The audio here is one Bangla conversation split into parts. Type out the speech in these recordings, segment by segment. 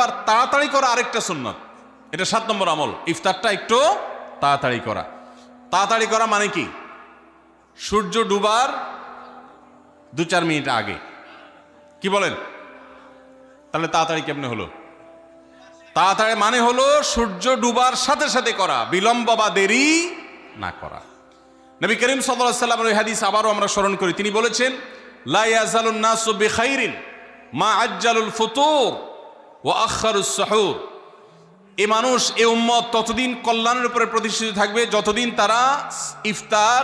আর তাড়াতাড়ি করা আরেকটা সুন্নাত, এটা 7 নম্বর আমল। ইফতারটা একটু তাড়াতাড়ি করা। তাড়াতাড়ি করা মানে কি? সূর্য ডুবার 2-4 মিনিট আগে। কি বলেন? তাহলে তাড়াতাড়ি কেমনে হলো? তাড়াতাড়ি মানে হলো সূর্য ডুবার সাথে সাথে করা, বিলম্ব বা দেরি না করা। নবী করিম সাল্লাল্লাহু আলাইহি ওয়াসাল্লামের ওই হাদিস আবারও আমরা স্মরণ করি। তিনি বলেছেন, লা ইয়াজালুন নাসু বিখাইরিন মা আজ্জালুল ফুতুর ওয়া আখারুস সুহুর। এই মানুষ, এই উম্মত ততদিন কল্যাণের উপরে প্রতিষ্ঠিত থাকবে যতদিন তারা ইফতার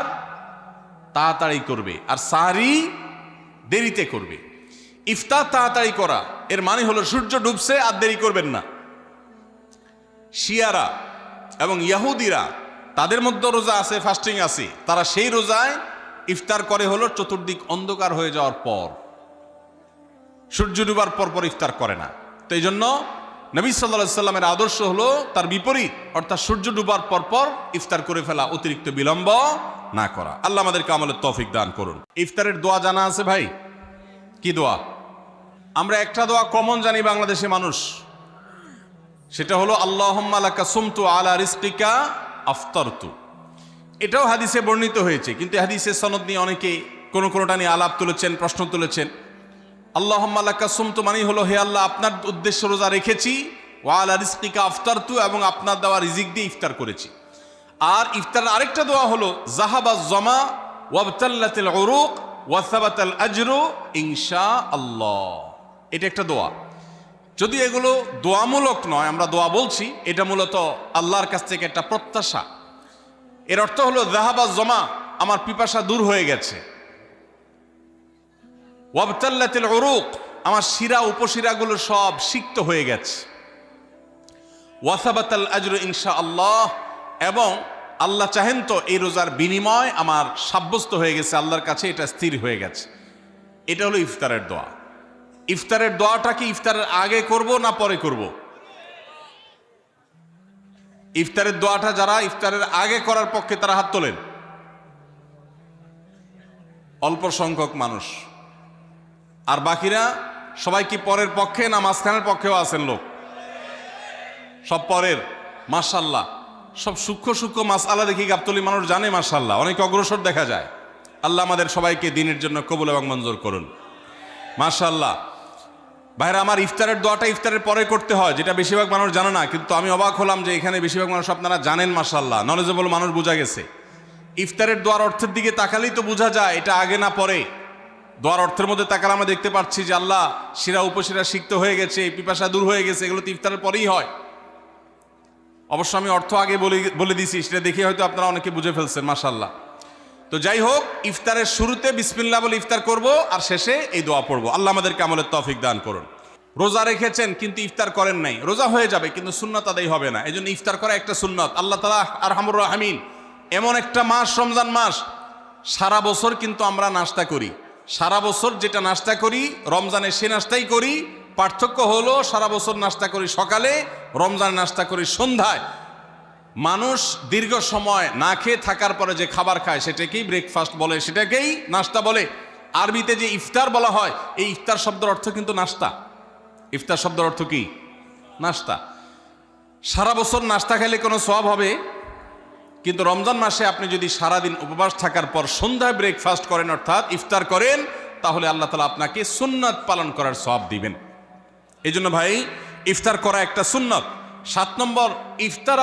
তাড়াতাড়ি করবে আর সাহরি দেরিতে করবে। ইফতার তাড়াতাড়ি করা এর মানে হলো সূর্য ডুবছে আর দেরি করবেন না। শিয়ারা এবং ইহুদিরা, তাদের মধ্যে রোজা আছে, ফাস্টিং আছে, তারা সেই রোজায় ইফতার করে হলো চতুর্দিক অন্ধকার হয়ে যাওয়ার পর, সূর্য ডুবার পর পর ইফতার করে না। তো এই জন্য নবী সাল্লাল্লাহু আলাইহি সাল্লামের আদর্শ হলো তার বিপরীত, অর্থাৎ সূর্য ডুবার পর পর ইফতার করে ফেলা, অতিরিক্ত বিলম্ব না করা। আল্লাহ আমাদেরকে আমলের তৌফিক দান করুন। ইফতারের দোয়া জানা আছে ভাই? কি দোয়া? আমরা একটা দোয়া কমন জানি বাংলাদেশে মানুষ, সেটা হলো আল্লাহুম্মা লাকা সুমতু আলা রিজকিকা আফতারতু। এটাও হাদিসে বর্ণিত হয়েছে, কিন্তু হাদিসের সনদ নিয়ে অনেকে কোনোটা নিয়ে আলাপ তুলেছেন, প্রশ্ন তুলেছেন। আল্লাহুম্মা লাকা সুমতু মানে হলো, হে আল্লাহ, আপনার উদ্দেশ্যে রোজা রেখেছি, ওয়া আলা রিজকিকা আফতারতু, এবং আপনার দেওয়া রিজিক দিয়ে ইফতার করেছি। আর ইফতারের আরেকটা দোয়া হলো যাহাবাজ জামা ওয়াবতাল্লাতিল উরুক ওয়া সাবাতাল আজরু ইনশাআল্লাহ। এটা একটা দোয়া। যদি এগুলো দোয়ামূলক নয়, আমরা দোয়া বলছি, এটা মূলত আল্লাহর কাছ থেকে একটা প্রত্যাশা। এর অর্থ হলো যাহাবাজ জামা, আমার পিপাসা দূর হয়ে গেছে, ওয়াবতাল্লাতিল উরুক, আমার শিরা উপশিরাগুলো সব সিক্ত হয়ে গেছে, ওয়া সাবাতাল আজরু ইনশাআল্লাহ, এবং আল্লাহ চাহেন তো এই রোজার বিনিময় আমার সাব্যস্ত হয়ে গেছে আল্লাহর কাছে, এটা স্থির হয়ে গেছে। এটা হলো ইফতারের দোয়া। ইফতারের দোয়াটা কি ইফতারের আগে করব না পরে করব? ইফতারের দোয়াটা যারা ইফতারের আগে করার পক্ষে তারা হাত তোলেন। অল্প সংখ্যক মানুষ। আর বাকিরা সবাই কি পরের পক্ষে না মাঝখানের পক্ষেও আছেন লোক? সব পরের। মাশাআল্লাহ, সব সূক্ষ্ম সূক্ষ্ম মাসআলা দেখি গাবতলী মানুষ জানে, মাশাআল্লাহ, অনেক অগ্রসর দেখা যায়। আল্লাহ আমাদের সবাইকে দ্বীনের জন্য কবুল এবং মঞ্জুর করুন। মাশাআল্লাহ। ভাইরা আমার, ইফতারের দোয়াটা ইফতারের পরে করতে হয়, যেটা বেশিরভাগ মানুষ জানে না, কিন্তু আমি অবাক হলাম যে এখানে বেশিরভাগ মানুষ আপনারা জানেন। মাশাআল্লাহ, নলেজেবল মানুষ, বোঝা গেছে। ইফতারের দোয়ার অর্থের দিকে তাকালেই তো বোঝা যায় এটা আগে না পরে। দোয়ার অর্থের মধ্যে তাকালে আমরা দেখতে পাচ্ছি যে আল্লাহ শিরা উপশিরা সিক্ত হয়ে গেছে, পিপাসা দূর হয়ে গেছে, এগুলো তো ইফতারের পরেই হয়। অবশ্য আমি অর্থ আগে বলে দিছি, সেটা দেখে হয়তো আপনারা অনেকে বুঝে ফেলছেন। মাশাআল্লাহ। তো যাই হোক, ইফতারের শুরুতে বিসমিল্লাহ বলে ইফতার করব আর শেষে এই দোয়া পড়বো। আল্লাহ আমাদেরকে আমলের তৌফিক দান করুন। রোজা রেখেছেন কিন্তু ইফতার করেন নাই, রোজা হয়ে যাবে কিন্তু সুন্নাত আদায় হবে না। এই জন্য ইফতার করা একটা সুন্নাত। আল্লাহ তাআলা আরহামুর রাহিমিন, এমন একটা মাস রমজান মাস, সারা বছর কিন্তু আমরা নাস্তা করি। সারা বছর যেটা নাস্তা করি রমজানে সে নাস্তাই করি। পার্থক্য হলো সারা বছর নাস্তা করি সকালে, রমজানে নাস্তা করি সন্ধ্যায়। মানুষ দীর্ঘ সময় না খেয়ে থাকার পরে যে খাবার খায় সেটাকেই ব্রেকফাস্ট বলে, সেটাকেই নাস্তা বলে। আরবিতে যে ইফতার বলা হয়, এই ইফতার শব্দের অর্থ কিন্তু নাস্তা। ইফতার শব্দের অর্থ কি? নাস্তা। সারা বছর নাস্তা খেলে কোনো সওয়াব হবে, কিন্তু রমজান মাসে আপনি যদি সারাদিন উপবাস থাকার পর সন্ধ্যায় ব্রেকফাস্ট করেন, অর্থাৎ ইফতার করেন, তাহলে আল্লাহ তাআলা আপনাকে সুন্নাত পালন করার সওয়াব দিবেন। এই জন্য ভাই, ইফতার করা একটা সুন্নাত। 7 নম্বর, ইফতার